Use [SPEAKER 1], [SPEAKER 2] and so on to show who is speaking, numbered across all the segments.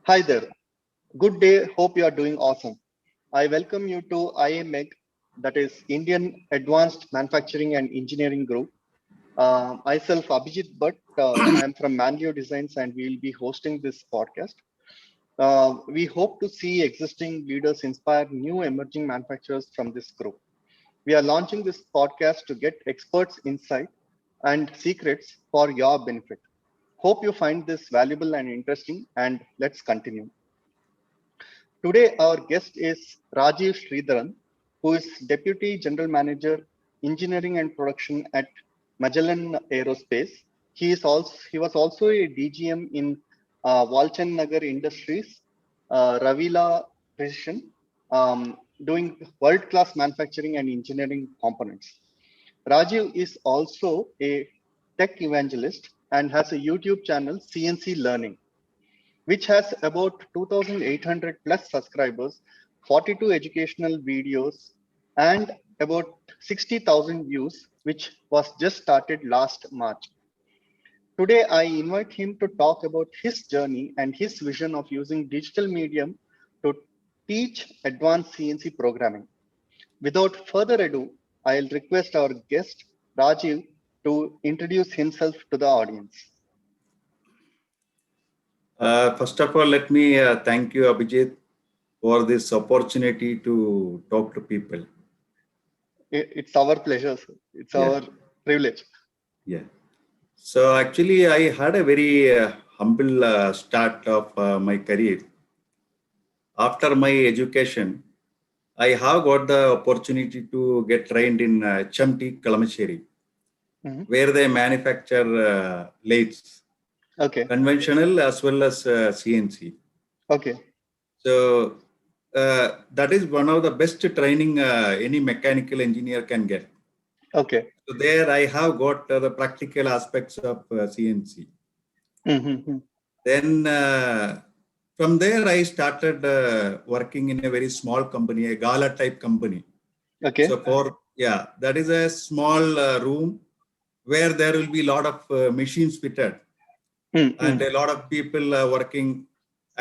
[SPEAKER 1] Hi there. Good day. Hope you are doing awesome. I welcome you to IMEG, that is Indian Advanced Manufacturing and Engineering Group. Myself, Abhijit Bhatt. I am from Manlio Designs and we will be hosting this podcast. We hope to see existing leaders inspire new emerging manufacturers from this group. We are launching this podcast to get experts' insight and secrets for your benefit. Hope you find this valuable and interesting, and let's continue. Today, our guest is Rajiv Sridharan, who is Deputy General Manager, Engineering and Production at Magellan Aerospace. He was also a DGM in Walchan Nagar Industries, Ravila Precision, doing world-class manufacturing and engineering components. Rajiv is also a tech evangelist and has a YouTube channel, CNC Learning, which has about 2,800 plus subscribers, 42 educational videos, and about 60,000 views, which was just started last March. Today, I invite him to talk about his journey and his vision of using digital medium to teach advanced CNC programming. Without further ado, I'll request our guest, Rajiv, to introduce himself to the audience.
[SPEAKER 2] First of all, let me thank you, Abhijit, for this opportunity to talk to people.
[SPEAKER 1] It's our pleasure, sir. It's
[SPEAKER 2] Yeah,
[SPEAKER 1] our privilege.
[SPEAKER 2] yeah. So actually, I had a very humble start of my career. After my education, I have got the opportunity to get trained in HMT Kalamassery,
[SPEAKER 1] Mhm.
[SPEAKER 2] where they manufacture lathes,
[SPEAKER 1] Okay.
[SPEAKER 2] conventional as well as CNC.
[SPEAKER 1] Okay.
[SPEAKER 2] So that is one of the best training any mechanical engineer can get.
[SPEAKER 1] Okay.
[SPEAKER 2] So there I have got the practical aspects of CNC.
[SPEAKER 1] Mm-hmm.
[SPEAKER 2] Then from there I started working in a very small company, a gala type company. So
[SPEAKER 1] Okay.
[SPEAKER 2] that is a small room where there will be a lot of machines fitted and
[SPEAKER 1] Mm-hmm.
[SPEAKER 2] a lot of people working.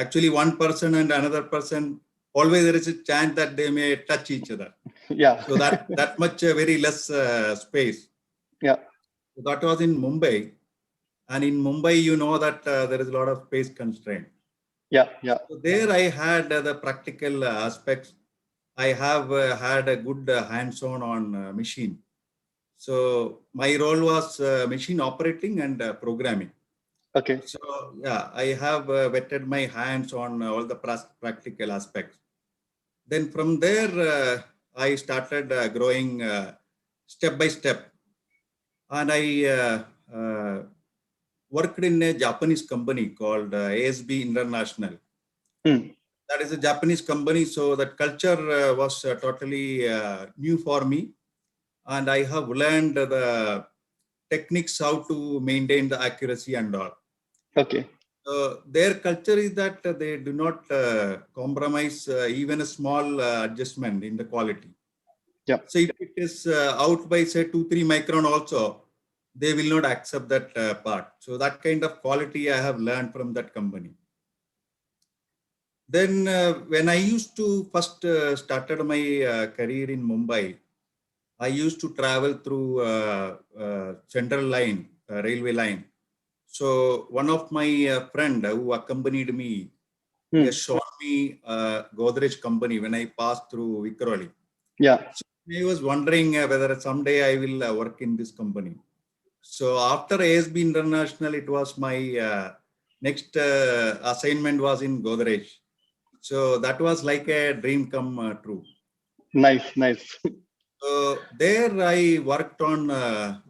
[SPEAKER 2] Actually, one person and another person, always there is a chance that they may touch each other.
[SPEAKER 1] Yeah.
[SPEAKER 2] So that much very less space.
[SPEAKER 1] Yeah.
[SPEAKER 2] So that was in Mumbai, and in Mumbai, you know that there is a lot of space constraint.
[SPEAKER 1] Yeah. Yeah.
[SPEAKER 2] So there, I had the practical aspects. I have had a good hands-on on machine. So my role was machine operating and programming.
[SPEAKER 1] Okay.
[SPEAKER 2] So I have vetted my hands on all the practical aspects. Then from there, I started growing step by step, and I worked in a Japanese company called ASB International.
[SPEAKER 1] Mm.
[SPEAKER 2] That is a Japanese company, so that culture was totally new for me, and I have learned the techniques how to maintain the accuracy and all.
[SPEAKER 1] Okay.
[SPEAKER 2] Their culture is that they do not compromise even a small adjustment in the quality.
[SPEAKER 1] Yeah.
[SPEAKER 2] So if it is out by say 2-3 micron also, they will not accept that part. So that kind of quality I have learned from that company. Then when I used to first started my career in Mumbai, I used to travel through Central Line, railway line. So one of my friend who accompanied me, he has
[SPEAKER 1] Mm.
[SPEAKER 2] shown me Godrej company when I passed through Vikhroli.
[SPEAKER 1] Yeah.
[SPEAKER 2] So I was wondering whether someday I will work in this company. So after ASB International, it was my next assignment was in Godrej. So that was like a dream come true.
[SPEAKER 1] Nice. Nice.
[SPEAKER 2] So there I worked on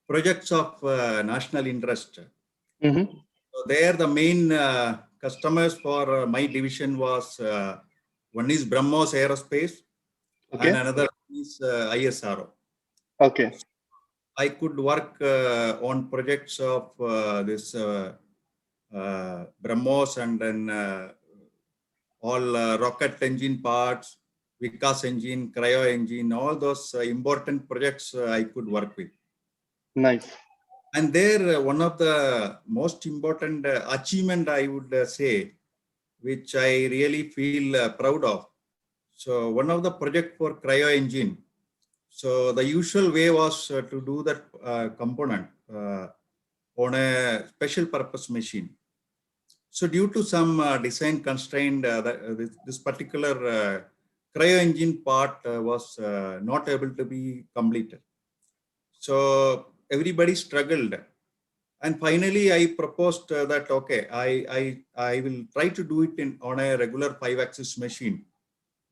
[SPEAKER 2] projects of national interest.
[SPEAKER 1] Mm-hmm.
[SPEAKER 2] So there the main customers for my division was one is BrahMos Aerospace and
[SPEAKER 1] Okay.
[SPEAKER 2] another is ISRO.
[SPEAKER 1] Okay.
[SPEAKER 2] I could work on projects of this BrahMos and then all rocket engine parts, Vikas engine, cryo engine, all those important projects I could work with.
[SPEAKER 1] Nice.
[SPEAKER 2] And there, one of the most important achievement I would say, which I really feel proud of. So one of the project for cryo engine. So the usual way was to do that component on a special purpose machine. So due to some design constraint, this particular cryo engine part was not able to be completed. So everybody struggled. And finally, I proposed that, okay, I will try to do it on a regular 5-axis machine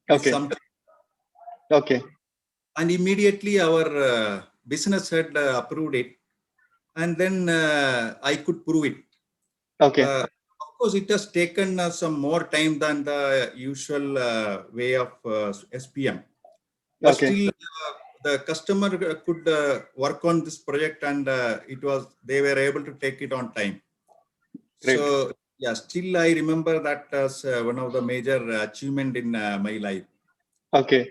[SPEAKER 2] with
[SPEAKER 1] Okay.
[SPEAKER 2] some.
[SPEAKER 1] Okay.
[SPEAKER 2] And immediately our business head approved it. And then I could prove it.
[SPEAKER 1] Okay.
[SPEAKER 2] Of course, it has taken some more time than the usual way of SPM. But
[SPEAKER 1] Okay.
[SPEAKER 2] still, the customer could work on this project, and they were able to take it on time.
[SPEAKER 1] Great.
[SPEAKER 2] So yeah, still I remember that as one of the major achievement in my life.
[SPEAKER 1] Okay.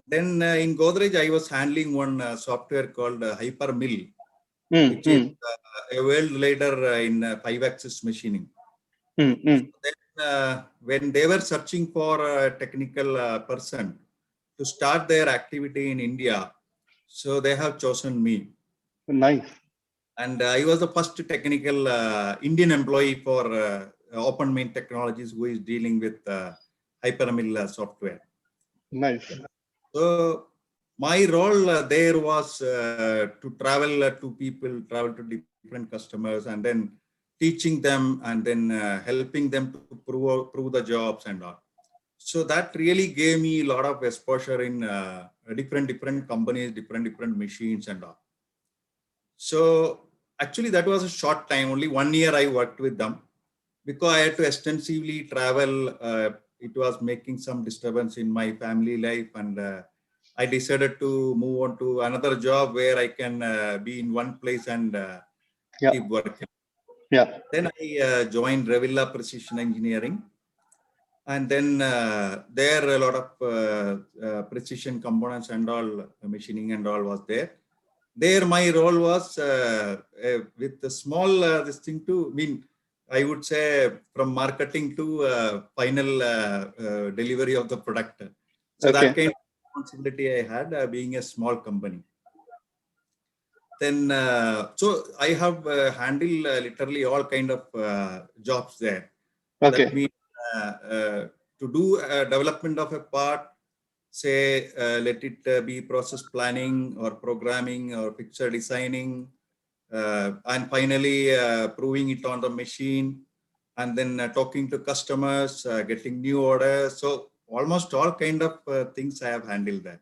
[SPEAKER 2] Then in Godrej, I was handling one software called Hypermill, which is a world leader in 5-axis machining. Then, when they were searching for a technical person to start their activity in India, so they have chosen me.
[SPEAKER 1] Nice.
[SPEAKER 2] And I was the first technical Indian employee for OpenMain Technologies who is dealing with Hypermill software.
[SPEAKER 1] Nice.
[SPEAKER 2] So my role there was to travel to people, travel to different customers, and then teaching them, and then helping them to prove the jobs and all. So that really gave me a lot of exposure in different companies, different machines and all. So actually that was a short time, only 1 year I worked with them because I had to extensively travel. It was making some disturbance in my family life, and I decided to move on to another job where I can be in one place and keep working.
[SPEAKER 1] Yeah.
[SPEAKER 2] Then I joined Revilla Precision Engineering. And then there a lot of precision components and all, machining and all was there. There my role was with the small this thing to mean, I would say from marketing to final delivery of the product. So that kind of responsibility I had being a small company. Then so I have handled literally all kind of jobs there.
[SPEAKER 1] Okay.
[SPEAKER 2] That means to do development of a part, say let it be process planning or programming or picture designing, and finally proving it on the machine, and then talking to customers, getting new orders. So almost all kind of things I have handled there.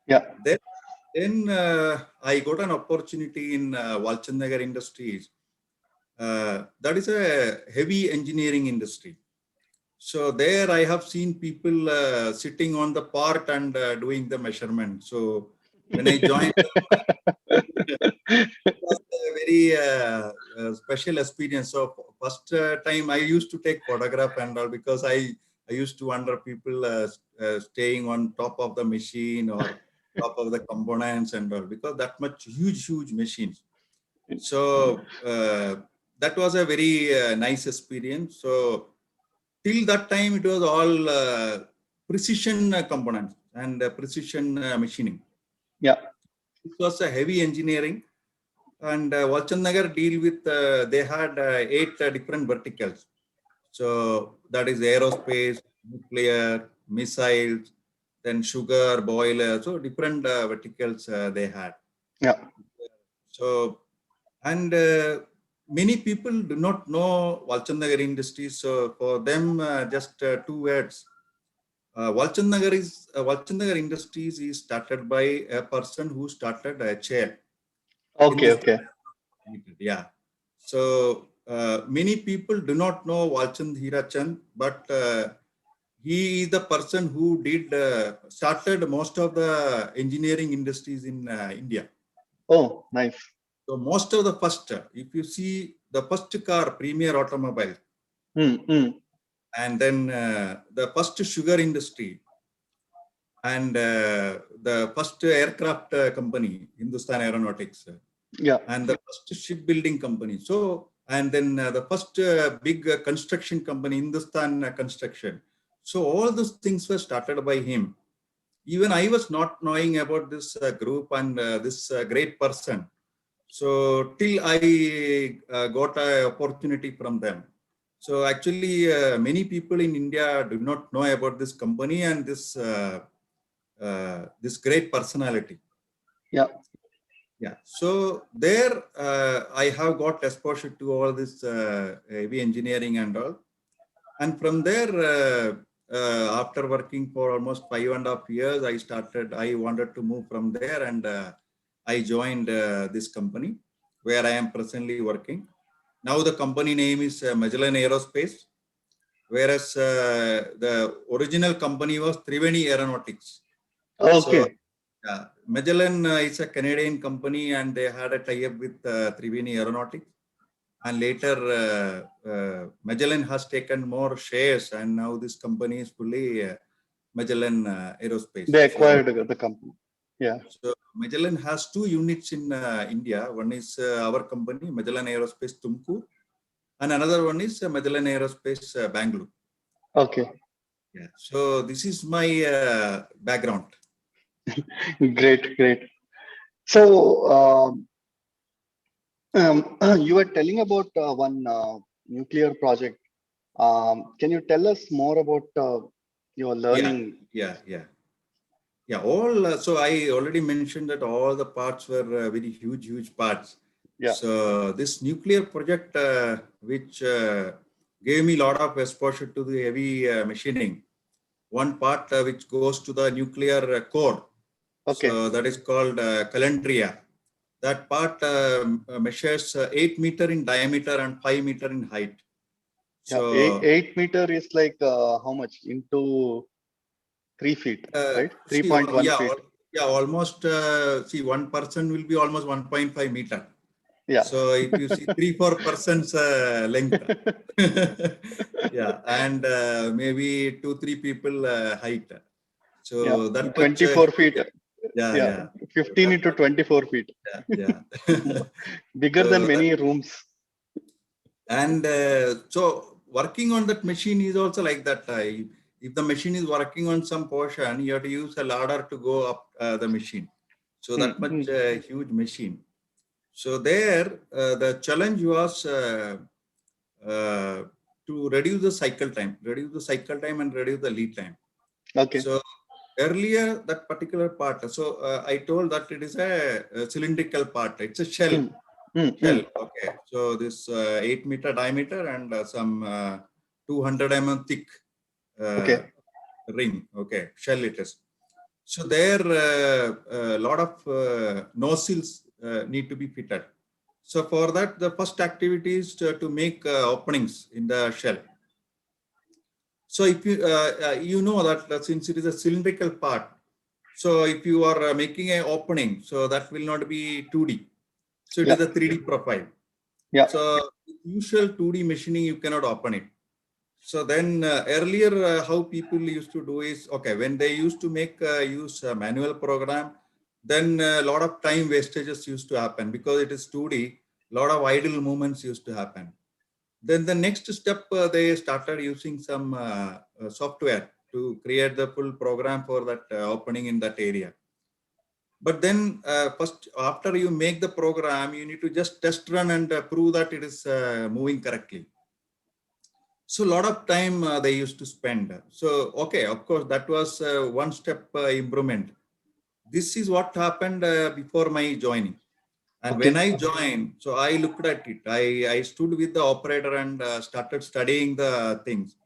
[SPEAKER 1] Yeah.
[SPEAKER 2] Then I got an opportunity in Walchandnagar Industries. That is a heavy engineering industry. So there I have seen people sitting on the part and doing the measurement. So when I joined, it was a very special experience. So first time I used to take photograph and all because I used to wonder people staying on top of the machine or top of the components and all because that much huge machines. So that was a very nice experience. So till that time, it was all precision components and precision machining.
[SPEAKER 1] Yeah.
[SPEAKER 2] It was a heavy engineering, and Walchandnagar deal with. They had 8 different verticals. So that is aerospace, nuclear, missiles, then sugar, boiler. So different verticals they had.
[SPEAKER 1] Yeah.
[SPEAKER 2] So and many people do not know Walchandnagar Industries. So for them, just 2 words. Walchandnagar Industries is started by a person who started a chair.
[SPEAKER 1] Okay. Okay.
[SPEAKER 2] Yeah. So many people do not know Walchand Hirachand, but he is the person who started most of the engineering industries in India.
[SPEAKER 1] Oh, nice.
[SPEAKER 2] So most of the first, if you see the first car, Premier Automobile, and then the first sugar industry, and the first aircraft company, Hindustan Aeronautics.
[SPEAKER 1] Yeah.
[SPEAKER 2] and the first shipbuilding company. So, and then the first big construction company, Hindustan Construction. So all those things were started by him. Even I was not knowing about this group and this great person. So till I got an opportunity from them. So actually, many people in India do not know about this company and this great personality.
[SPEAKER 1] Yeah.
[SPEAKER 2] Yeah. So there, I have got exposure to all this heavy engineering and all. And from there, after working for almost 5.5 years, I wanted to move from there, and I joined this company where I am presently working. Now the company name is Magellan Aerospace, whereas the original company was Triveni Aeronautics. So
[SPEAKER 1] Okay.
[SPEAKER 2] Magellan is a Canadian company, and they had a tie-up with Triveni Aeronautics. And later, Magellan has taken more shares, and now this company is fully Magellan Aerospace.
[SPEAKER 1] They acquired the company. Yeah.
[SPEAKER 2] So Magellan has two units in India. One is our company, Magellan Aerospace Tumkur, and another one is Magellan Aerospace Bangalore.
[SPEAKER 1] Okay.
[SPEAKER 2] Yeah. So this is my background.
[SPEAKER 1] Great. Great. So you were telling about one nuclear project. Can you tell us more about your learning?
[SPEAKER 2] Yeah. All so I already mentioned that all the parts were very huge parts.
[SPEAKER 1] Yeah.
[SPEAKER 2] So this nuclear project, which gave me a lot of exposure to the heavy machining. One part which goes to the nuclear core.
[SPEAKER 1] Okay.
[SPEAKER 2] So that is called calandria. That part measures 8 meter in diameter and 5 meter in height.
[SPEAKER 1] Yeah.
[SPEAKER 2] So
[SPEAKER 1] 8 meter is like how much into 3 feet, right? 3.1 feet.
[SPEAKER 2] almost. See, one person will be almost 1.5 meter.
[SPEAKER 1] Yeah.
[SPEAKER 2] So if you see 3-4 persons length, yeah, and maybe 2-3 people height. So
[SPEAKER 1] Yeah.
[SPEAKER 2] that much.
[SPEAKER 1] 24 feet.
[SPEAKER 2] Yeah.
[SPEAKER 1] 15 into 24 feet.
[SPEAKER 2] Yeah.
[SPEAKER 1] Bigger than
[SPEAKER 2] So that,
[SPEAKER 1] many rooms.
[SPEAKER 2] and so working on that machine is also like that. If the machine is working on some portion, you have to use a ladder to go up the machine. So that much huge machine. So there, the challenge was to reduce the cycle time and reduce the lead time.
[SPEAKER 1] Okay.
[SPEAKER 2] So earlier, that particular part, so I told that it is a cylindrical part. It's a shell. Shell. Okay. So this 8 meter diameter and some 200 mm thick
[SPEAKER 1] Okay.
[SPEAKER 2] ring. Okay. Shell it is. So there, a lot of nozzles need to be fitted. So for that, the first activity is to make openings in the shell. So if you you know that since it is a cylindrical part, so if you are making an opening, so that will not be 2D. So it is a 3D profile.
[SPEAKER 1] Yeah.
[SPEAKER 2] So usual 2D machining, you cannot open it. So then earlier, how people used to do is, okay, when they used to make use a manual program, then a lot of time wastages used to happen because it is 2D, a lot of idle movements used to happen. Then the next step, they started using some software to create the full program for that opening in that area. But then first, after you make the program, you need to just test run and prove that it is moving correctly. So a lot of time they used to spend. So, okay, of course, that was one step improvement. This is what happened before my joining. And when I joined, so I looked at it. I stood with the operator and started studying the things.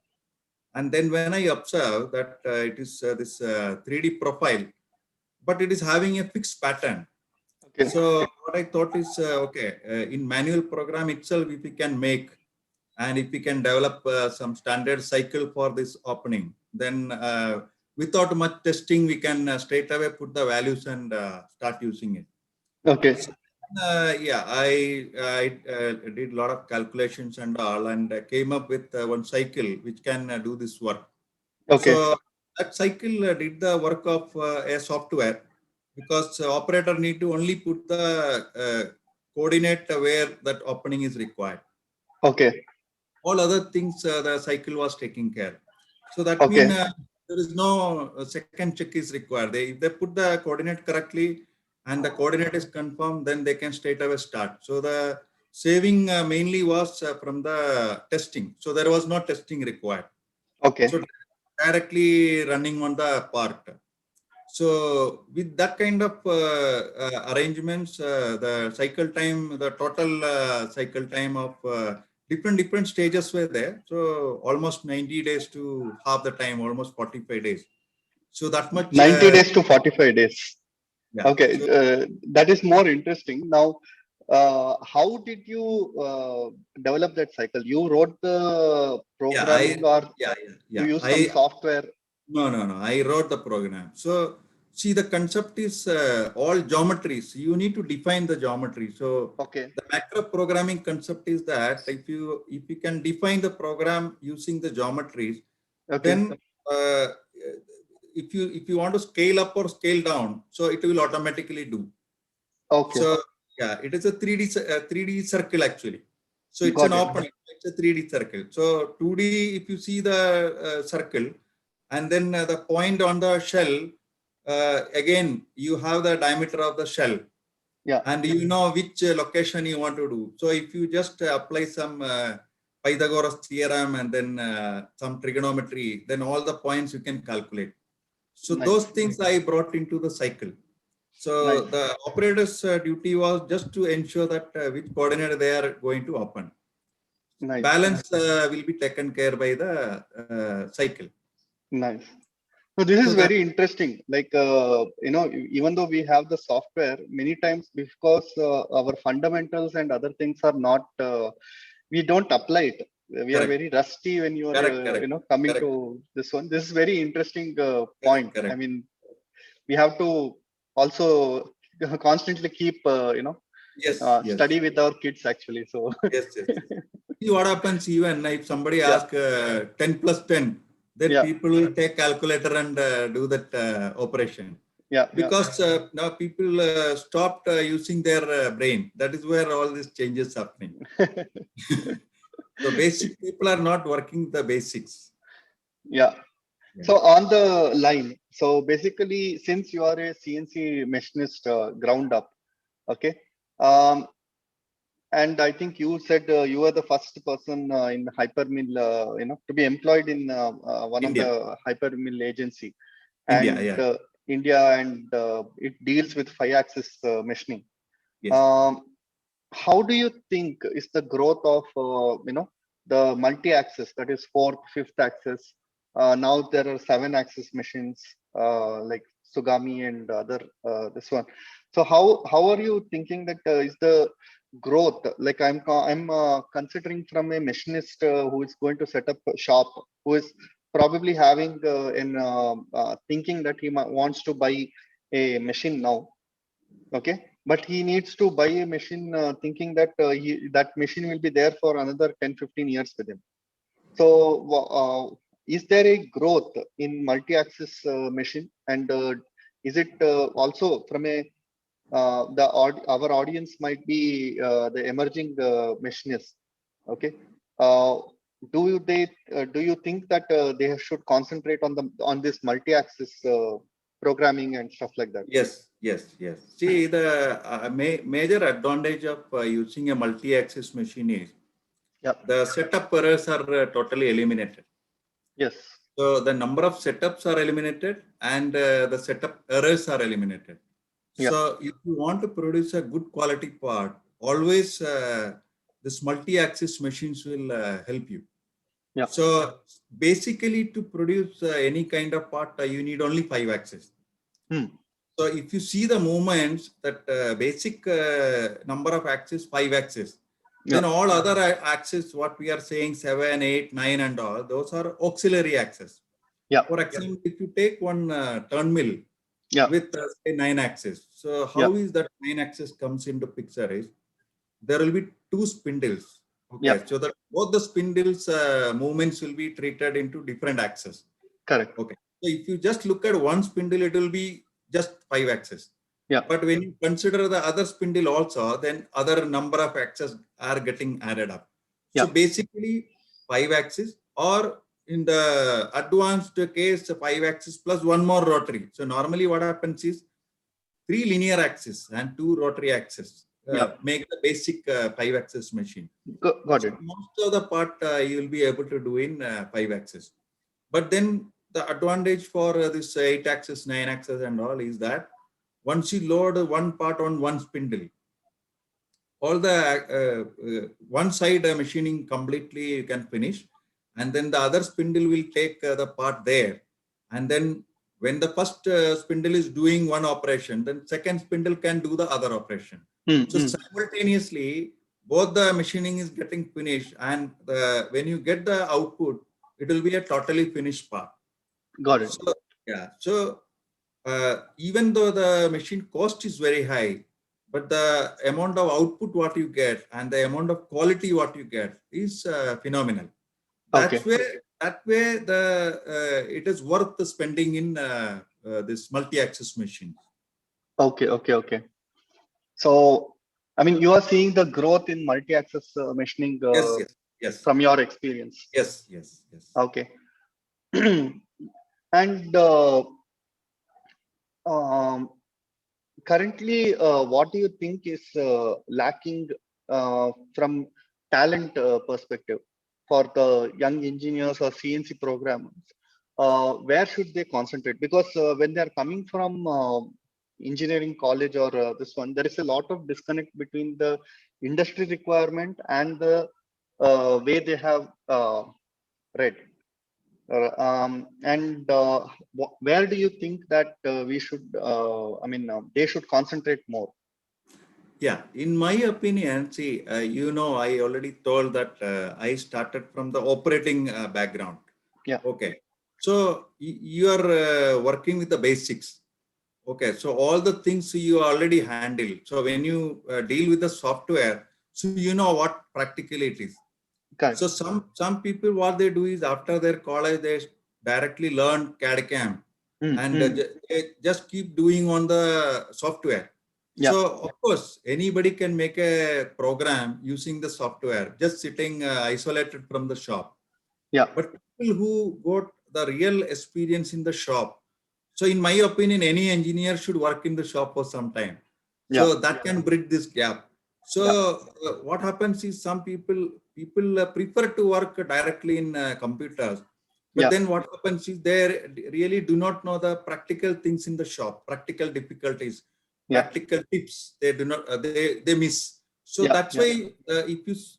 [SPEAKER 2] And then when I observed that it is this 3D profile, but it is having a fixed pattern.
[SPEAKER 1] Okay.
[SPEAKER 2] So what I thought is, in manual program itself, if we can make, and if we can develop some standard cycle for this opening, then without much testing, we can straight away put the values and start using it.
[SPEAKER 1] Okay.
[SPEAKER 2] So, I did a lot of calculations and all, and came up with one cycle which can do this work.
[SPEAKER 1] Okay.
[SPEAKER 2] So that cycle did the work of a software, because operator need to only put the coordinate where that opening is required.
[SPEAKER 1] Okay.
[SPEAKER 2] All other things the cycle was taking care. So that
[SPEAKER 1] Okay.
[SPEAKER 2] means there is no second check is required. If they put the coordinate correctly and the coordinate is confirmed, then they can straight away start. So the saving mainly was from the testing. So there was no testing required.
[SPEAKER 1] Okay.
[SPEAKER 2] So directly running on the part. So with that kind of arrangements, the cycle time, the total cycle time of different stages were there. So almost 90 days to half the time, almost 45 days. So that much.
[SPEAKER 1] 90 days to 45 days.
[SPEAKER 2] Yeah.
[SPEAKER 1] Okay,
[SPEAKER 2] So,
[SPEAKER 1] that is more interesting. Now, how did you develop that cycle? You wrote the
[SPEAKER 2] yeah,
[SPEAKER 1] programming or you use some
[SPEAKER 2] I
[SPEAKER 1] software?
[SPEAKER 2] no. I wrote the program. So see, the concept is all geometries. You need to define the geometry. So
[SPEAKER 1] Okay.
[SPEAKER 2] the macro programming concept is that if you can define the program using the geometries,
[SPEAKER 1] Okay.
[SPEAKER 2] then if you want to scale up or scale down, so it will automatically do.
[SPEAKER 1] Okay.
[SPEAKER 2] So yeah, it is a 3D circle actually. So it's an
[SPEAKER 1] Got it.
[SPEAKER 2] opening. It's a 3D circle. So 2D, if you see the circle, and then the point on the shell, again you have the diameter of the shell,
[SPEAKER 1] Yeah.
[SPEAKER 2] and you know which location you want to do. So if you just apply some Pythagoras theorem and then some trigonometry, then all the points you can calculate. So
[SPEAKER 1] Nice.
[SPEAKER 2] those things I brought into the cycle. So
[SPEAKER 1] Nice.
[SPEAKER 2] the operator's duty was just to ensure that which coordinate they are going to open.
[SPEAKER 1] Nice.
[SPEAKER 2] Balance will be taken care by the cycle.
[SPEAKER 1] Nice. So this
[SPEAKER 2] So
[SPEAKER 1] is
[SPEAKER 2] that
[SPEAKER 1] very interesting. Like, even though we have the software, many times because our fundamentals and other things are not, we don't apply it. We are
[SPEAKER 2] correct,
[SPEAKER 1] very rusty when you are,
[SPEAKER 2] correct,
[SPEAKER 1] coming
[SPEAKER 2] correct,
[SPEAKER 1] to this one. This is very interesting point. I
[SPEAKER 2] correct.
[SPEAKER 1] mean, we have to also constantly keep,
[SPEAKER 2] Yes,
[SPEAKER 1] study with our kids actually. So
[SPEAKER 2] yes. See what happens even if somebody
[SPEAKER 1] yeah,
[SPEAKER 2] asks 10 plus 10, then
[SPEAKER 1] yeah,
[SPEAKER 2] people will take calculator and do that operation.
[SPEAKER 1] yeah, yeah.
[SPEAKER 2] Because now people stopped using their brain. That is where all these changes happening. So basic people are not working the basics.
[SPEAKER 1] Yeah.
[SPEAKER 2] Yeah.
[SPEAKER 1] So on the line, so basically, since you are a CNC machinist ground up, okay, um, and I think you said you were the first person in hypermill, to be employed in one of
[SPEAKER 2] India,
[SPEAKER 1] the hypermill agency,
[SPEAKER 2] India,
[SPEAKER 1] and
[SPEAKER 2] yeah,
[SPEAKER 1] India, and it deals with 5-axis machining.
[SPEAKER 2] yes.
[SPEAKER 1] Um, how do you think is the growth of the multi-axis, that is fourth, fifth axis? Now there are 7-axis machines like Sugami and other this one. So how are you thinking that is the growth? Like I'm considering from a machinist who is going to set up a shop, who is probably having in thinking that he wants to buy a machine now. Okay, but he needs to buy a machine thinking that that machine will be there for another 10-15 years with him. So is there a growth in multi-axis machine, and is it also from a our audience might be the emerging machinists? Okay, uh, do you think that they should concentrate on this multi-axis programming and stuff like that?
[SPEAKER 2] Yes. See, the major advantage of using a multi-axis machine is
[SPEAKER 1] Yeah.
[SPEAKER 2] the setup errors are totally eliminated.
[SPEAKER 1] Yes.
[SPEAKER 2] So the number of setups are eliminated and the setup errors are eliminated.
[SPEAKER 1] Yeah.
[SPEAKER 2] So if you want to produce a good quality part, always this multi-axis machines will help you.
[SPEAKER 1] Yeah.
[SPEAKER 2] So basically to produce any kind of part, you need only 5 axes. So if you see the movements, that basic number of axes, 5 axes, then all other axes, what we are saying 7, 8, 9 and all, those are auxiliary axes.
[SPEAKER 1] Yeah.
[SPEAKER 2] For example, if you take one turn mill with say 9 axes, so how is that 9 axes comes into picture is there will be 2 spindles. Okay, so that both the spindles movements will be treated into different axes.
[SPEAKER 1] Correct.
[SPEAKER 2] Okay, so if you just look at one spindle, it will be just 5 axes.
[SPEAKER 1] Yeah.
[SPEAKER 2] But when you consider the other spindle also, then other number of axes are getting added up. So
[SPEAKER 1] Yeah.
[SPEAKER 2] basically 5 axis, or in the advanced case, 5 axis plus one more rotary. So normally what happens is 3 linear axis and 2 rotary axis
[SPEAKER 1] Yeah.
[SPEAKER 2] make the basic 5 axis machine.
[SPEAKER 1] Got
[SPEAKER 2] So
[SPEAKER 1] it.
[SPEAKER 2] most of the part you will be able to do in 5 axis. But then the advantage for this 8 axis, 9 axis and all is that once you load one part on one spindle, all the one side machining completely you can finish, and then the other spindle will take the part there. And then when the first spindle is doing one operation, then second spindle can do the other operation. So simultaneously, both the machining is getting finished, and when you get the output, it will be a totally finished part.
[SPEAKER 1] Got it.
[SPEAKER 2] So yeah, so even though the machine cost is very high, but the amount of output what you get and the amount of quality what you get is phenomenal.
[SPEAKER 1] Okay.
[SPEAKER 2] That's where that way the it is worth the spending in this multi-axis machine.
[SPEAKER 1] Okay. Okay. Okay. So, I mean, you are seeing the growth in multi-axis machining
[SPEAKER 2] Yes, yes, yes,
[SPEAKER 1] from your experience.
[SPEAKER 2] yes, yes, yes.
[SPEAKER 1] Okay. And um, currently, what do you think is lacking from talent perspective for the young engineers or CNC programmers? Where should they concentrate? Because when they are coming from engineering college or this one, there is a lot of disconnect between the industry requirement and the way they have read. And where do you think that we should, they should concentrate more?
[SPEAKER 2] Yeah, in my opinion, see, I already told that I started from the operating background.
[SPEAKER 1] Yeah.
[SPEAKER 2] Okay. So you are working with the basics. Okay. So all the things you already handle. So when you deal with the software, so you know what practically it is.
[SPEAKER 1] Correct.
[SPEAKER 2] So some people, what they do is after their college, they directly learn CAD CAM and they just keep doing on the software.
[SPEAKER 1] Yeah.
[SPEAKER 2] So of course, anybody can make a program using the software, just sitting isolated from the shop.
[SPEAKER 1] Yeah.
[SPEAKER 2] But people who got the real experience in the shop, so in my opinion, any engineer should work in the shop for some time.
[SPEAKER 1] Yeah.
[SPEAKER 2] So that can bridge this gap. So
[SPEAKER 1] Yeah.
[SPEAKER 2] what happens is some people prefer to work directly in computers, but
[SPEAKER 1] Yeah.
[SPEAKER 2] then what happens is they really do not know the practical things in the shop, practical difficulties,
[SPEAKER 1] Yeah.
[SPEAKER 2] practical tips. They do not they miss. So
[SPEAKER 1] Yeah.
[SPEAKER 2] that's
[SPEAKER 1] Yeah.
[SPEAKER 2] why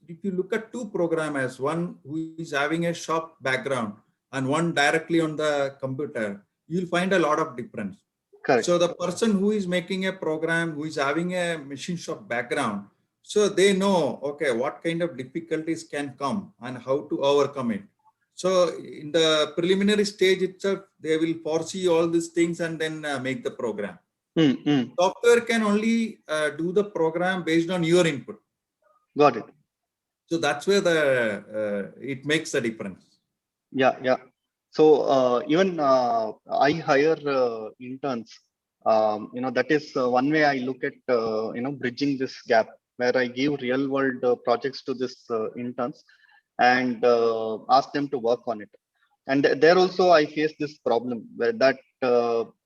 [SPEAKER 2] if you look at two programmers, one who is having a shop background and one directly on the computer, you'll find a lot of difference.
[SPEAKER 1] Correct.
[SPEAKER 2] So the person who is making a program, who is having a machine shop background, so they know, okay, what kind of difficulties can come and how to overcome it. So in the preliminary stage itself, they will foresee all these things and then make the program. Software can only do the program based on your input.
[SPEAKER 1] Got it.
[SPEAKER 2] So that's where the it makes the difference.
[SPEAKER 1] Yeah. Yeah. So even I hire interns. That is one way I look at bridging this gap, where I give real world projects to this interns and ask them to work on it. And there also I face this problem where that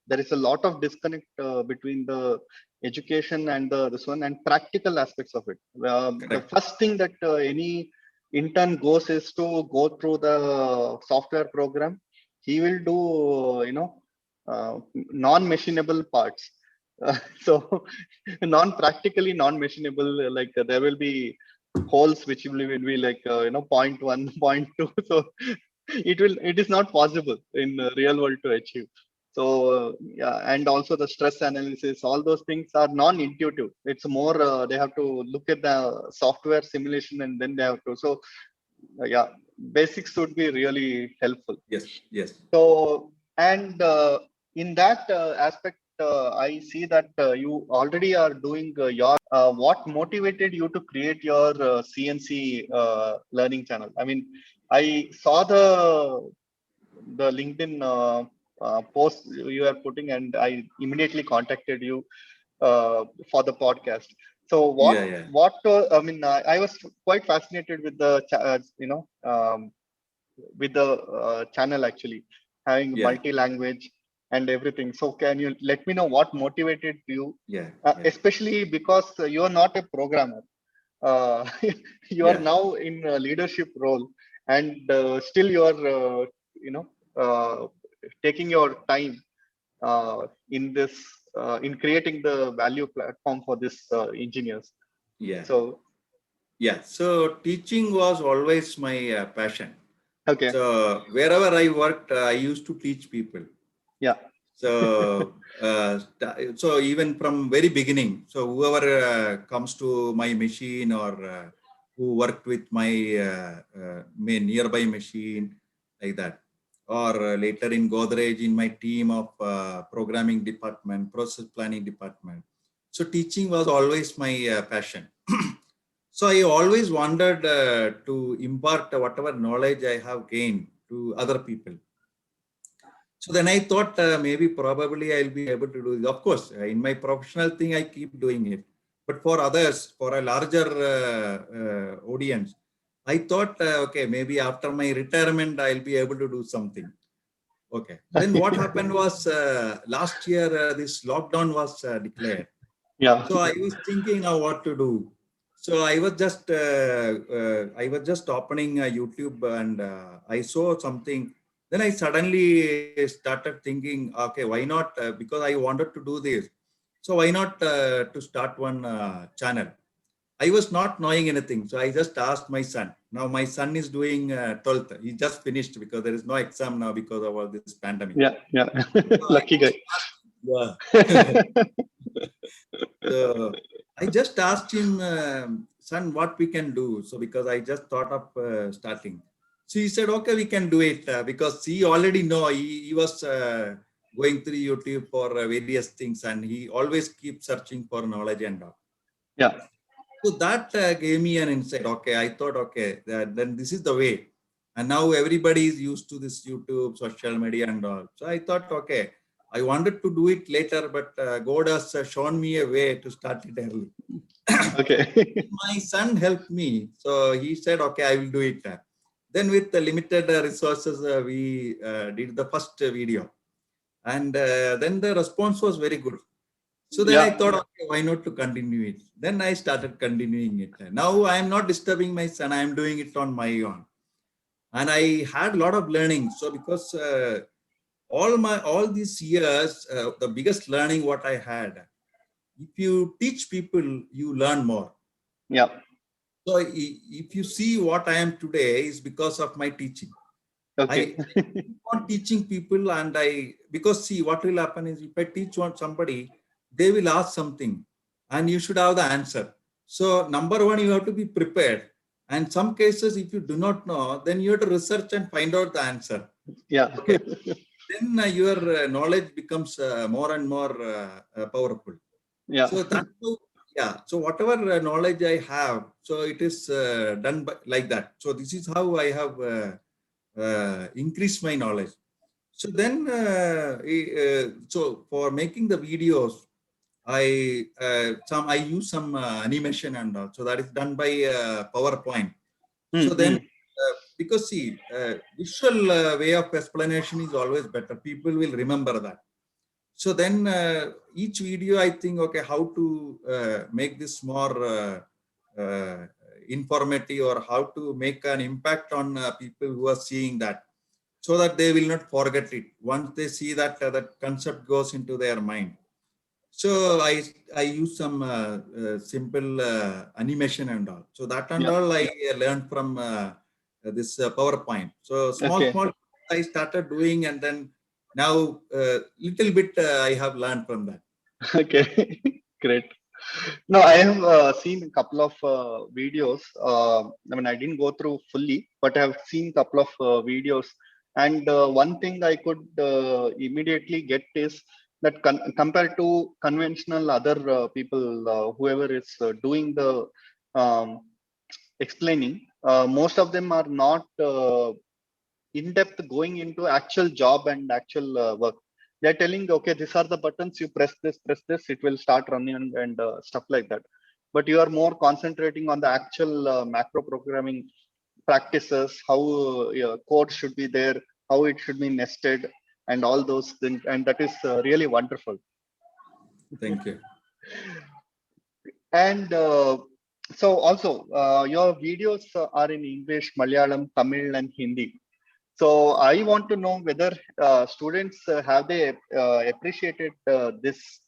[SPEAKER 1] there is a lot of disconnect between the education and this one and practical aspects of it. The
[SPEAKER 2] Correct.
[SPEAKER 1] first thing that any intern goes is to go through the software program. He will do non-machinable parts. So non-practically non-machinable, like there will be holes which will be like point 1, point 2. So it is not possible in real world to achieve. So yeah, and also the stress analysis, all those things are non-intuitive. It's more they have to look at the software simulation and then they have to. So yeah, basics would be really helpful.
[SPEAKER 2] Yes. Yes.
[SPEAKER 1] So and in that aspect, I see that you already are doing your. What motivated you to create your CNC learning channel? I mean, I saw the LinkedIn post you are putting, and I immediately contacted you. for the podcast. So
[SPEAKER 2] Yeah, yeah,
[SPEAKER 1] I mean, I was quite fascinated with the with the channel actually having
[SPEAKER 2] yeah,
[SPEAKER 1] multi-language and everything. So can you let me know what motivated you,
[SPEAKER 2] yeah, yeah,
[SPEAKER 1] especially because you are not a programmer. Uh, you are
[SPEAKER 2] yeah,
[SPEAKER 1] now in a leadership role, and still you are, uh, taking your time in this in creating the value platform for this engineers.
[SPEAKER 2] yeah,
[SPEAKER 1] So
[SPEAKER 2] yeah. So teaching was always my passion.
[SPEAKER 1] okay,
[SPEAKER 2] So wherever I worked, I used to teach people.
[SPEAKER 1] yeah,
[SPEAKER 2] So even from very beginning, so whoever comes to my machine or who worked with my nearby machine, like that, or later in Godrej in my team of programming department, process planning department. So teaching was always my passion. So I always wanted to impart whatever knowledge I have gained to other people. So then I thought maybe probably I'll be able to do it. Of course, in my professional thing, I keep doing it. But for others, for a larger audience, I thought, okay, maybe after my retirement, I'll be able to do something. Okay. Then what happened was last year, this lockdown was declared.
[SPEAKER 1] yeah,
[SPEAKER 2] So I was thinking now what to do. So I was just opening YouTube and I saw something. Then I suddenly started thinking, okay, why not? Because I wanted to do this. So why not to start one channel? I was not knowing anything. So I just asked my son. Now my son is doing 12th. He just finished because there is no exam now because of all this pandemic.
[SPEAKER 1] yeah, yeah.
[SPEAKER 2] So I
[SPEAKER 1] Lucky guy.
[SPEAKER 2] just asked, yeah. So I just asked him, son, what we can do. So because I just thought of starting. So he said, okay, we can do it because he already know he was going through YouTube for various things and he always keeps searching for knowledge and all.
[SPEAKER 1] Yeah,
[SPEAKER 2] So that gave me an insight. Okay, I thought, okay, then this is the way. And now everybody is used to this YouTube, social media, and all. So I thought, okay, I wanted to do it later, but God has shown me a way to start it early.
[SPEAKER 1] okay.
[SPEAKER 2] My son helped me. So he said, okay, I will do it. Then with the limited resources, we did the first video. And then the response was very good. So then I
[SPEAKER 1] Yeah,
[SPEAKER 2] thought, okay, why not to continue it? Then I started continuing it. Now I am not disturbing my son. I am doing it on my own. And I had a lot of learning. So because all these years, the biggest learning what I had, if you teach people, you learn more.
[SPEAKER 1] yeah,
[SPEAKER 2] So if you see what I am today is because of my teaching.
[SPEAKER 1] okay.
[SPEAKER 2] I keep on teaching people and because see what will happen is if I teach on somebody, they will ask something and you should have the answer. So number one, you have to be prepared. And some cases, if you do not know, then you have to research and find out the answer.
[SPEAKER 1] Yeah,
[SPEAKER 2] Okay. Then your knowledge becomes more and more powerful.
[SPEAKER 1] yeah,
[SPEAKER 2] So that's how, yeah. So whatever knowledge I have, so it is done like that. So this is how I have increased my knowledge. So then, so for making the videos, I use some animation and all. So that is done by PowerPoint. So then,
[SPEAKER 1] mm-hmm.
[SPEAKER 2] because see, visual way of explanation is always better. People will remember that. So then each video, I think, okay, how to make this more informative or how to make an impact on people who are seeing that so that they will not forget it. Once they see that, that concept goes into their mind. So I use some simple animation and all. So that and
[SPEAKER 1] Yeah,
[SPEAKER 2] all I learned from this PowerPoint. So
[SPEAKER 1] okay,
[SPEAKER 2] small I started doing, and then now little bit I have learned from that.
[SPEAKER 1] okay. Great. No, I have seen a couple of videos. I mean, I didn't go through fully, but I have seen a couple of videos. And one thing I could immediately get is that compared to conventional other people, whoever is doing the um, explaining, most of them are not in depth going into actual job and actual work. they're telling, okay, these are the buttons, you press this, it will start running, and stuff like that. But you are more concentrating on the actual macro programming practices, how code should be there, how it should be nested, and all those things. And that is really wonderful.
[SPEAKER 2] Thank you.
[SPEAKER 1] And so also, your videos are in English, Malayalam, Tamil, and Hindi. So I want to know whether students have they appreciated this,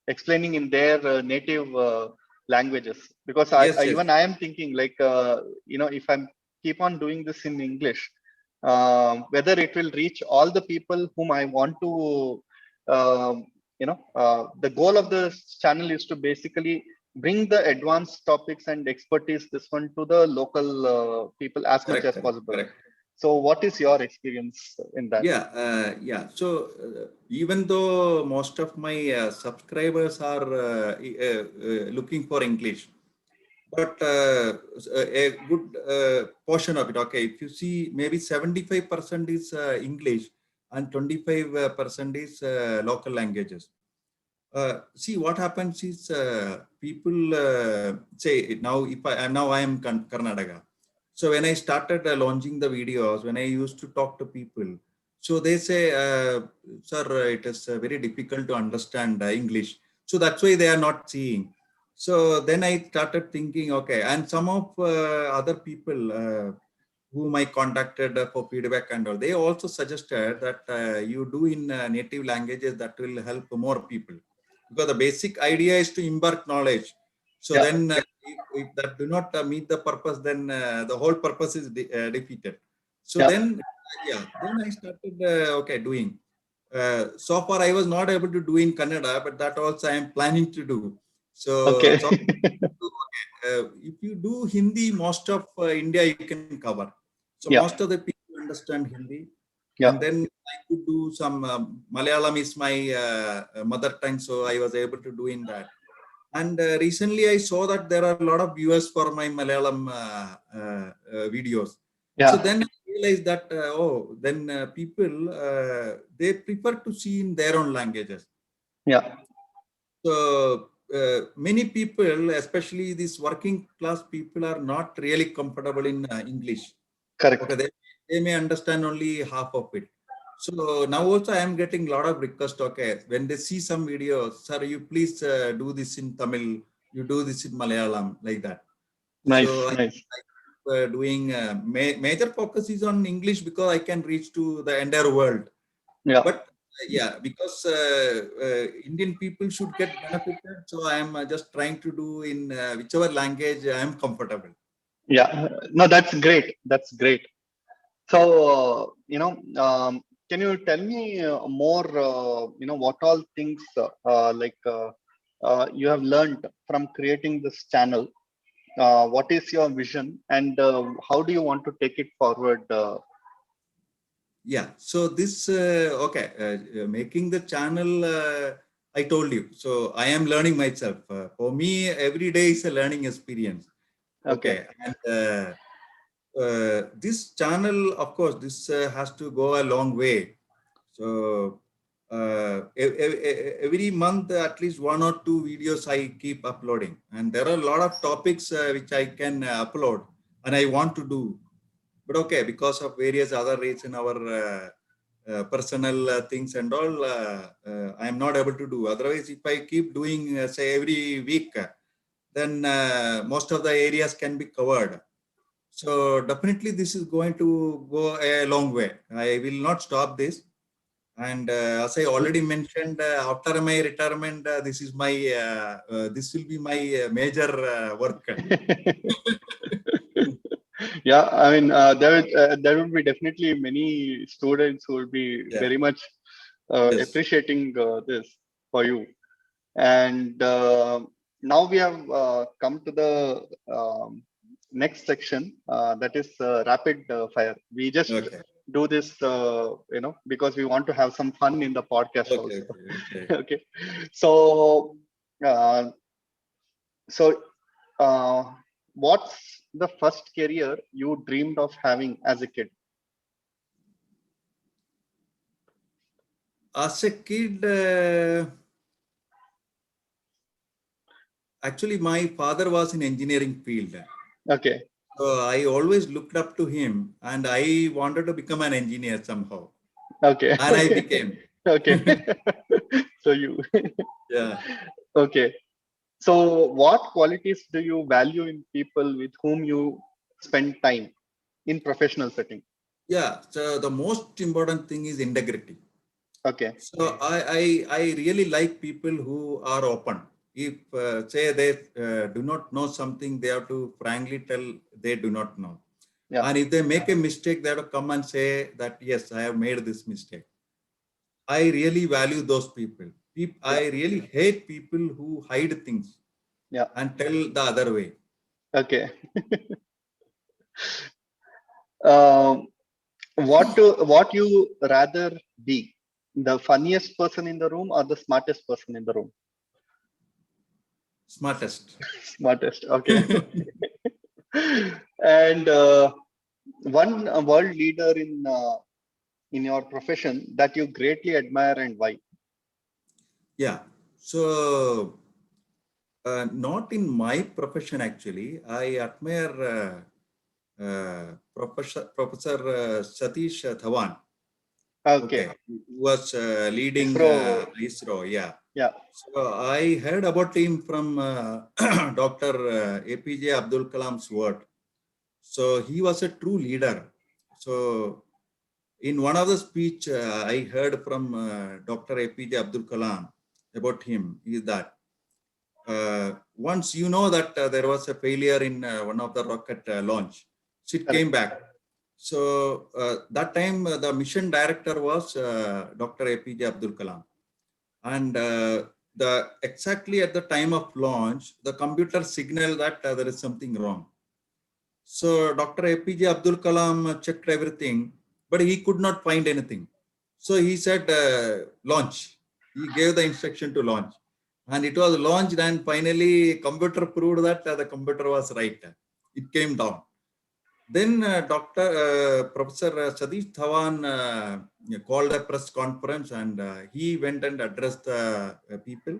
[SPEAKER 1] explaining in their native languages. Because
[SPEAKER 2] Yes, yes.
[SPEAKER 1] even I am thinking like, if I'm keep on doing this in English, whether it will reach all the people whom I want to, the goal of the channel is to basically bring the advanced topics and expertise, this one, to the local people as much as
[SPEAKER 2] Correct,
[SPEAKER 1] possible.
[SPEAKER 2] correct.
[SPEAKER 1] So what is your experience in that?
[SPEAKER 2] Yeah. So even though most of my subscribers are looking for English, but a good portion of it, okay, if you see, maybe 75% is English and 25% is local languages. See, what happens is people say now, if I am Karnataka. So when I started launching the videos, when I used to talk to people, so they say, sir, it is very difficult to understand English. So that's why they are not seeing. So then I started thinking, okay, and some of other people whom I contacted for feedback and all, they also suggested that you do in native languages, that will help more people. Because the basic idea is to impart knowledge. So
[SPEAKER 1] Yeah.
[SPEAKER 2] then if that do not meet the purpose, then the whole purpose is defeated. So
[SPEAKER 1] Yeah.
[SPEAKER 2] then I started doing. So far I was not able to do in Kannada, but that also I am planning to do.
[SPEAKER 1] Okay.
[SPEAKER 2] If you do Hindi, most of India you can cover. So
[SPEAKER 1] Yeah.
[SPEAKER 2] most of the people understand Hindi.
[SPEAKER 1] Yeah.
[SPEAKER 2] And then I could do some Malayalam is my mother tongue, so I was able to do in that. And recently I saw that there are a lot of viewers for my Malayalam videos. So
[SPEAKER 1] Yeah.
[SPEAKER 2] then I realized that, then people, they prefer to see in their own languages.
[SPEAKER 1] Yeah.
[SPEAKER 2] So many people, especially these working class people, are not really comfortable in English.
[SPEAKER 1] Correct.
[SPEAKER 2] Okay, they may understand only half of it. So now also I am getting a lot of requests. Okay, when they see some videos, sir, you please do this in Tamil, you do this in Malayalam, like that.
[SPEAKER 1] Nice.
[SPEAKER 2] So I
[SPEAKER 1] Nice.
[SPEAKER 2] doing major focus is on English because I can reach to the entire world.
[SPEAKER 1] Yeah.
[SPEAKER 2] But because Indian people should get benefited, so I am just trying to do in whichever language I am comfortable.
[SPEAKER 1] Yeah. No, that's great. That's great. So, can you tell me more, what all things you have learned from creating this channel? What is your vision, and how do you want to take it forward?
[SPEAKER 2] Yeah, so this making the channel, I told you, so I am learning myself. For me, every day is a learning experience.
[SPEAKER 1] Okay.
[SPEAKER 2] Okay, and this channel, of course, this has to go a long way. So every month, at least 1 or 2 videos I keep uploading, and there are a lot of topics which I can upload, and I want to do. But okay, because of various other reasons, our personal things and all, I am not able to do. Otherwise, if I keep doing, say, every week, then most of the areas can be covered. So definitely this is going to go a long way. I will not stop this. And as I already mentioned, after my retirement, this will be my major work.
[SPEAKER 1] Yeah, I mean, there will be definitely many students who will be
[SPEAKER 2] Yeah.
[SPEAKER 1] very much
[SPEAKER 2] Yes.
[SPEAKER 1] appreciating this for you. And now we have come to the next section, that is rapid fire. We just
[SPEAKER 2] Okay.
[SPEAKER 1] do this, because we want to have some fun in the podcast
[SPEAKER 2] Okay.
[SPEAKER 1] also.
[SPEAKER 2] Okay.
[SPEAKER 1] Okay. So, uh, so what's the first career you dreamed of having as a kid?
[SPEAKER 2] As a kid, actually, my father was in engineering field.
[SPEAKER 1] Okay.
[SPEAKER 2] So I always looked up to him and I wanted to become an engineer somehow.
[SPEAKER 1] Okay.
[SPEAKER 2] And I became.
[SPEAKER 1] Okay. So you,
[SPEAKER 2] Yeah.
[SPEAKER 1] okay. So what qualities do you value in people with whom you spend time in professional setting?
[SPEAKER 2] Yeah. So the most important thing is integrity.
[SPEAKER 1] Okay.
[SPEAKER 2] So I really like people who are open. If say they do not know something, they have to frankly tell they do not know.
[SPEAKER 1] Yeah.
[SPEAKER 2] And if they make a mistake, they have to come and say that, yes, I have made this mistake. I really value those people.
[SPEAKER 1] Yeah.
[SPEAKER 2] I really hate people who hide things
[SPEAKER 1] Yeah.
[SPEAKER 2] and tell the other way.
[SPEAKER 1] Okay. Um, what you rather be? The funniest person in the room or the smartest person in the room?
[SPEAKER 2] Smartest.
[SPEAKER 1] Smartest. Okay. And one world leader in your profession that you greatly admire and why?
[SPEAKER 2] Yeah. So not in my profession actually. I admire Professor Satish Dhawan.
[SPEAKER 1] Okay.
[SPEAKER 2] Okay, who was leading
[SPEAKER 1] ISRO.
[SPEAKER 2] ISRO. Yeah.
[SPEAKER 1] Yeah.
[SPEAKER 2] So I heard about him from Dr. APJ Abdul Kalam's word. So he was a true leader. So in one of the speech I heard from Dr. APJ Abdul Kalam about him is that once you know that there was a failure in one of the rocket launch, so it
[SPEAKER 1] Correct.
[SPEAKER 2] came back. So that time the mission director was Dr. APJ Abdul Kalam, and the exactly at the time of launch, the computer signaled that there is something wrong. So Dr. APJ Abdul Kalam checked everything, but he could not find anything. So he said, launch. He gave the instruction to launch. And it was launched, and finally computer proved that the computer was right. It came down. Then Professor Satish Dhawan called a press conference, and he went and addressed the people.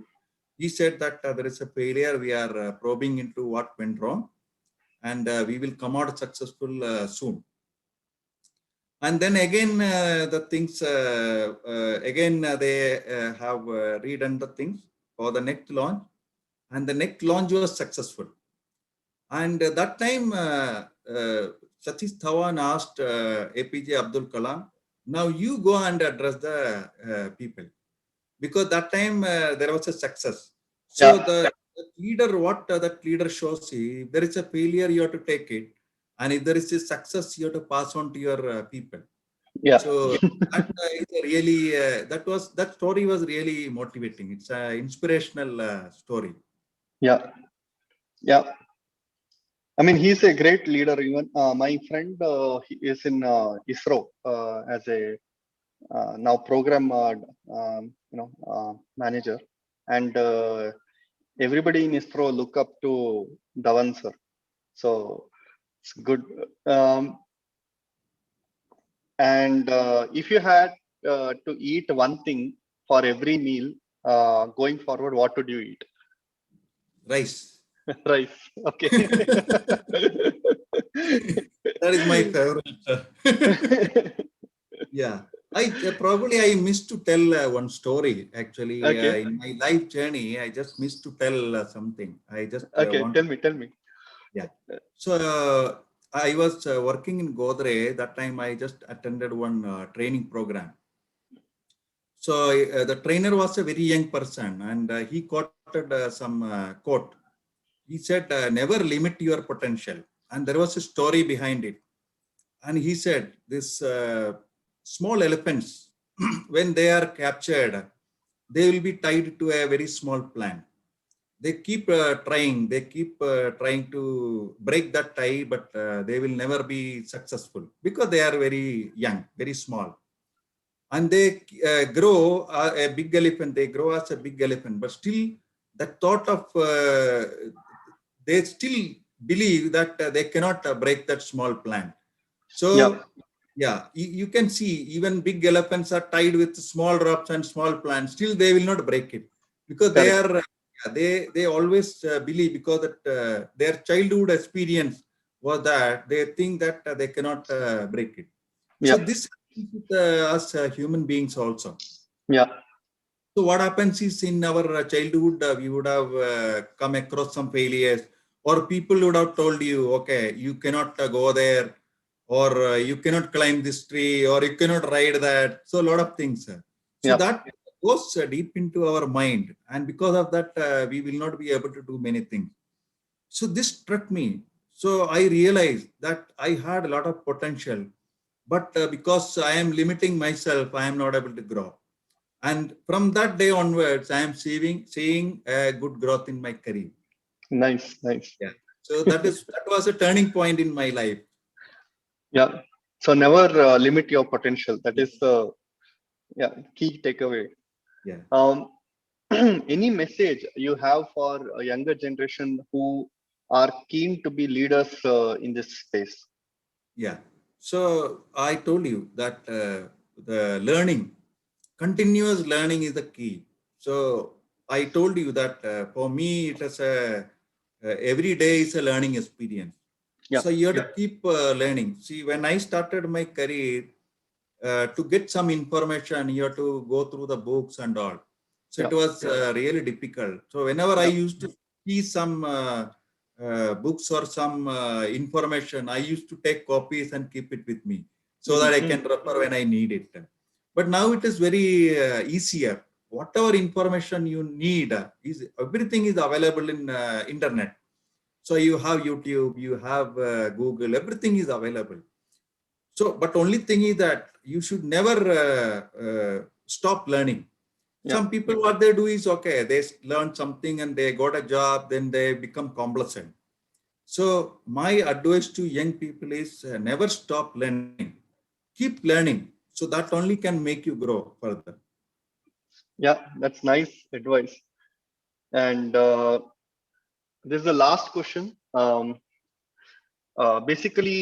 [SPEAKER 2] He said that there is a failure. We are probing into what went wrong, and we will come out successful soon. And then again, the things again they have redone the things for the next launch, and the next launch was successful. And that time, Satish Dhawan asked APJ Abdul Kalam, "Now you go and address the people," because that time there was a success. So
[SPEAKER 1] Yeah.
[SPEAKER 2] the leader, what that leader shows, if there is a failure, you have to take it, and if there is a success, you have to pass on to your people.
[SPEAKER 1] Yeah.
[SPEAKER 2] So that is a really that story was really motivating. It's an inspirational story.
[SPEAKER 1] Yeah. Yeah. I mean, he's a great leader. Even my friend, he is in ISRO as a now program manager, and everybody in ISRO look up to Dhawan sir. So it's good. And if you had to eat one thing for every meal going forward, what would you eat?
[SPEAKER 2] Rice.
[SPEAKER 1] Rice. Okay.
[SPEAKER 2] That is my favorite. Yeah, I missed to tell one story actually
[SPEAKER 1] Okay.
[SPEAKER 2] in my life journey. I just missed to tell something. I just
[SPEAKER 1] Okay.
[SPEAKER 2] want
[SPEAKER 1] Tell
[SPEAKER 2] to.
[SPEAKER 1] me. Tell me.
[SPEAKER 2] Yeah. So I was working in Godre. That time I just attended one training program. So the trainer was a very young person, and he quoted some quote. He said, "Never limit your potential." And there was a story behind it. And he said, "This small elephants, when they are captured, they will be tied to a very small plant. They keep trying to break that tie, but they will never be successful because they are very young, very small, and they grow a big elephant. They grow as a big elephant, but still the thought of they still believe that they cannot break that small plant. So
[SPEAKER 1] Yeah.
[SPEAKER 2] Yeah, you can see even big elephants are tied with small rocks and small plants. Still, they will not break it because they
[SPEAKER 1] Correct.
[SPEAKER 2] are yeah, they always believe because that their childhood experience was that they think that they cannot break it. So
[SPEAKER 1] Yeah.
[SPEAKER 2] this happens with us human beings also.
[SPEAKER 1] Yeah.
[SPEAKER 2] So what happens is in our childhood, we would have come across some failures, or people would have told you, okay, you cannot go there, or you cannot climb this tree, or you cannot ride that. So a lot of things. So
[SPEAKER 1] Yeah.
[SPEAKER 2] that goes deep into our mind, and because of that, we will not be able to do many things. So this struck me. So I realized that I had a lot of potential, but because I am limiting myself, I am not able to grow. And from that day onwards, I am seeing a good growth in my career.
[SPEAKER 1] Nice. Nice.
[SPEAKER 2] Yeah. So that was a turning point in my life.
[SPEAKER 1] Yeah. So never limit your potential. That
[SPEAKER 2] Yeah.
[SPEAKER 1] is the yeah key takeaway.
[SPEAKER 2] Yeah.
[SPEAKER 1] Um, any message you have for a younger generation who are keen to be leaders in this space?
[SPEAKER 2] Yeah. So I told you that the learning, continuous learning is the key. So I told you that for me, it is every day is a learning experience.
[SPEAKER 1] Yeah.
[SPEAKER 2] So you have to keep learning. See, when I started my career, to get some information, you have to go through the books and all. So
[SPEAKER 1] Yeah.
[SPEAKER 2] it was really difficult. So whenever I
[SPEAKER 1] Yeah.
[SPEAKER 2] used to see some books or some information, I used to take copies and keep it with me so that I
[SPEAKER 1] Mhm.
[SPEAKER 2] can refer when I need it. But now it is very easier. Whatever information you need is everything is available in internet. So you have YouTube, you have Google, everything is available. So, but only thing is that you should never stop learning.
[SPEAKER 1] Yeah.
[SPEAKER 2] Some people, what they do is okay, they learn something and they got a job, then they become complacent. So, my advice to young people is never stop learning. Keep learning. So that only can make you grow further.
[SPEAKER 1] Yeah. That's nice advice. And this is the last question. Basically,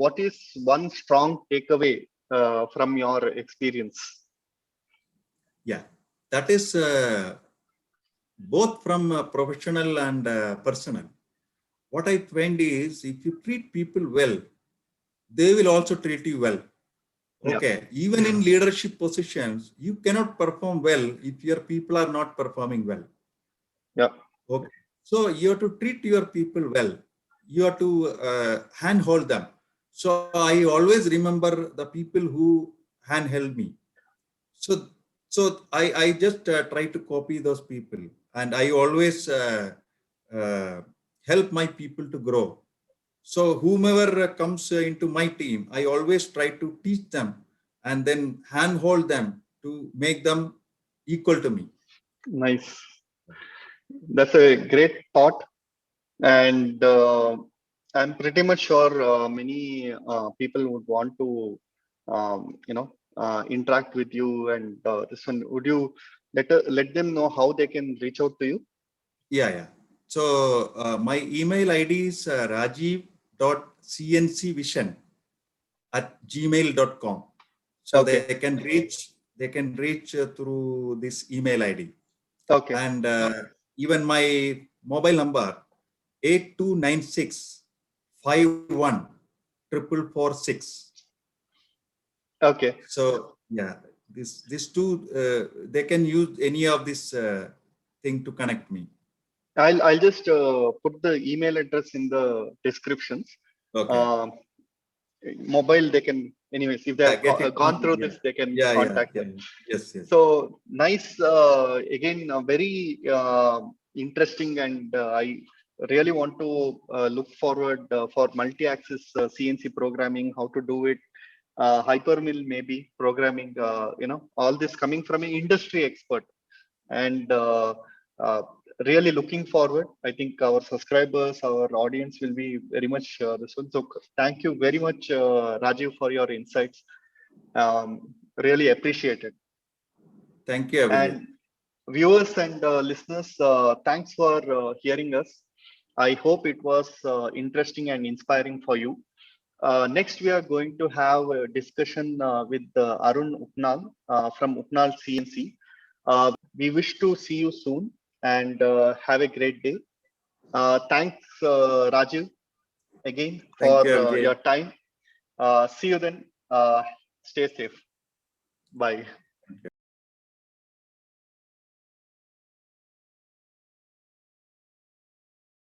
[SPEAKER 1] what is one strong takeaway from your experience?
[SPEAKER 2] Yeah, that is both from professional and personal. What I find is if you treat people well, they will also treat you well.
[SPEAKER 1] Yeah.
[SPEAKER 2] Okay, even in leadership positions, you cannot perform well if your people are not performing well.
[SPEAKER 1] Yeah.
[SPEAKER 2] Okay, so you have to treat your people well. You have to handhold them. So I always remember the people who handheld me. So I just try to copy those people, and I always uh, help my people to grow. So whomever comes into my team, I always try to teach them and then handhold them to make them equal to me.
[SPEAKER 1] Nice. That's a great thought. And I'm pretty much sure many people would want to, interact with you. And this one, would you let them know how they can reach out to you?
[SPEAKER 2] Yeah, yeah. So my email ID is rajiv.cncvision@gmail.com. So
[SPEAKER 1] Okay.
[SPEAKER 2] they can reach through this email ID.
[SPEAKER 1] Okay.
[SPEAKER 2] And even my mobile number 8296 51 446.
[SPEAKER 1] Okay.
[SPEAKER 2] So yeah, this two they can use any of this thing to connect me.
[SPEAKER 1] I'll just put the email address in the descriptions.
[SPEAKER 2] Okay.
[SPEAKER 1] Uh, Mobile, they can, anyways, if they
[SPEAKER 2] Yeah,
[SPEAKER 1] have
[SPEAKER 2] get it.
[SPEAKER 1] gone through
[SPEAKER 2] Yeah.
[SPEAKER 1] this, they can
[SPEAKER 2] Yeah, yeah,
[SPEAKER 1] contact
[SPEAKER 2] yeah.
[SPEAKER 1] them.
[SPEAKER 2] Yes, yes.
[SPEAKER 1] So nice, again, very interesting, and I really want to look forward for multi-axis CNC programming, how to do it, hypermill maybe programming, all this coming from an industry expert, and uh, really looking forward. I think our subscribers, our audience will be very much this one. So thank you very much, Rajiv, for your insights. Really appreciate it.
[SPEAKER 2] Thank you, Abhijit.
[SPEAKER 1] And viewers and listeners, thanks for hearing us. I hope it was interesting and inspiring for you. Next, we are going to have a discussion with Arun Upnal from Upnal CNC. We wish to see you soon and have a great day. Thanks, Rajiv, again
[SPEAKER 2] Thank
[SPEAKER 1] for
[SPEAKER 2] you, Abhijit.
[SPEAKER 1] your time. See you then. Stay safe. Bye.